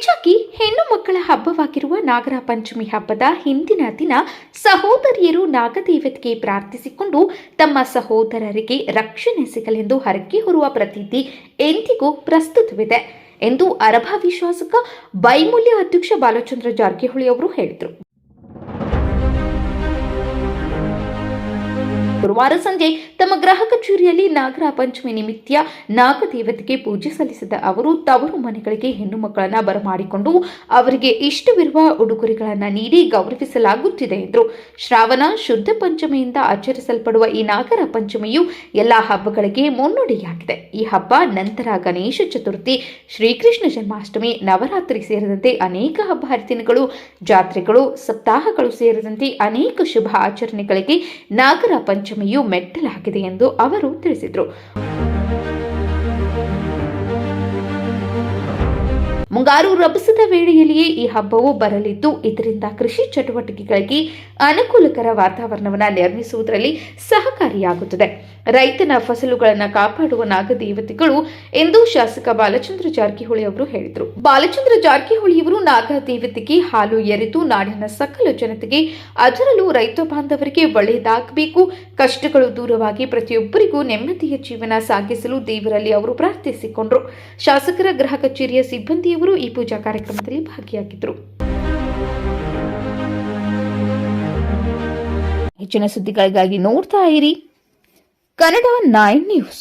ಹೆಚ್ಚಾಗಿ ಹೆಣ್ಣು ಮಕ್ಕಳ ಹಬ್ಬವಾಗಿರುವ ನಾಗರ ಪಂಚಮಿ ಹಬ್ಬದ ಹಿಂದಿನ ದಿನ ಸಹೋದರಿಯರು ನಾಗದೇವತೆಗೆ ಪ್ರಾರ್ಥಿಸಿಕೊಂಡು ತಮ್ಮ ಸಹೋದರರಿಗೆ ರಕ್ಷಣೆ ಸಿಗಲೆಂದು ಹರಕೆ ಹೊರುವ ಪ್ರತೀತಿ ಎಂದಿಗೂ ಪ್ರಸ್ತುತವಿದೆ ಎಂದು ಅರಭಾವಿ ಶಾಸಕ ಬೈಮೂಲ್ಯ ಅಧ್ಯಕ್ಷ ಬಾಲಚಂದ್ರ ಜಾರಕಿಹೊಳಿ ಅವರು ಹೇಳಿದರು. ಗುರುವಾರ ಸಂಜೆ ತಮ್ಮ ಗೃಹ ಕಚೇರಿಯಲ್ಲಿ ನಾಗರ ಪಂಚಮಿ ನಿಮಿತ್ತ ನಾಗದೇವತೆಗೆ ಪೂಜೆ ಸಲ್ಲಿಸಿದ ಅವರು ತವರು ಮನೆಗಳಿಗೆ ಹೆಣ್ಣು ಮಕ್ಕಳನ್ನ ಬರಮಾಡಿಕೊಂಡು ಅವರಿಗೆ ಇಷ್ಟವಿರುವ ಉಡುಗೊರೆಗಳನ್ನು ನೀಡಿ ಗೌರವಿಸಲಾಗುತ್ತಿದೆ ಎಂದರು. ಶ್ರಾವಣ ಶುದ್ಧ ಪಂಚಮಿಯಿಂದ ಆಚರಿಸಲ್ಪಡುವ ಈ ನಾಗರ ಪಂಚಮಿಯು ಎಲ್ಲಾ ಹಬ್ಬಗಳಿಗೆ ಮುನ್ನುಡಿಯಾಗಿದೆ. ಈ ಹಬ್ಬ ನಂತರ ಗಣೇಶ ಚತುರ್ಥಿ, ಶ್ರೀಕೃಷ್ಣ ಜನ್ಮಾಷ್ಟಮಿ, ನವರಾತ್ರಿ ಸೇರಿದಂತೆ ಅನೇಕ ಹಬ್ಬ ಹರಿದಿನಗಳು, ಜಾತ್ರೆಗಳು, ಸಪ್ತಾಹಗಳು ಸೇರಿದಂತೆ ಅನೇಕ ಶುಭ ಆಚರಣೆಗಳಿಗೆ ನಾಗರ ಪಂಚಮಿಯು ಮೆಟ್ಟಲಾಗಿದೆ ಎಂದು ಅವರು ತಿಳಿಸಿದರು. ಮುಂಗಾರು ರಭಸದ ವೇಳೆಯಲ್ಲಿಯೇ ಈ ಹಬ್ಬವು ಬರಲಿದ್ದು, ಇದರಿಂದ ಕೃಷಿ ಚಟುವಟಿಕೆಗಳಿಗೆ ಅನುಕೂಲಕರ ವಾತಾವರಣವನ್ನು ನಿರ್ಮಿಸುವುದರಲ್ಲಿ ಸಹಕಾರಿಯಾಗುತ್ತದೆ. ರೈತನ ಫಸಲುಗಳನ್ನು ಕಾಪಾಡುವ ನಾಗದೇವತೆಗಳು ಎಂದು ಶಾಸಕ ಬಾಲಚಂದ್ರ ಜಾರಕಿಹೊಳಿ ಅವರು ಹೇಳಿದರು. ಬಾಲಚಂದ್ರ ಜಾರಕಿಹೊಳಿಯವರು ನಾಗದೇವತೆಗೆ ಹಾಲು ಎರೆದು ನಾಡಿನ ಸಕಲ ಜನತೆಗೆ, ಅದರಲ್ಲೂ ರೈತ ಬಾಂಧವರಿಗೆ ಒಳ್ಳೆಯದಾಗಬೇಕು, ಕಷ್ಟಗಳು ದೂರವಾಗಿ ಪ್ರತಿಯೊಬ್ಬರಿಗೂ ನೆಮ್ಮದಿಯ ಜೀವನ ಸಾಗಿಸಲು ದೇವರಲ್ಲಿ ಅವರು ಪ್ರಾರ್ಥಿಸಿಕೊಂಡರು. ಶಾಸಕರ ಗೃಹ ಕಚೇರಿಯ ಸಿಬ್ಬಂದಿಯವರು ಈ ಪೂಜಾ ಕಾರ್ಯಕ್ರಮದಲ್ಲಿ ಭಾಗಿಯಾಗಿದ್ದರು. ಹೆಚ್ಚಿನ ಸುದ್ದಿಗಳಿಗಾಗಿ ನೋಡ್ತಾ ಇರಿ ಕನ್ನಡ 9 ನ್ಯೂಸ್.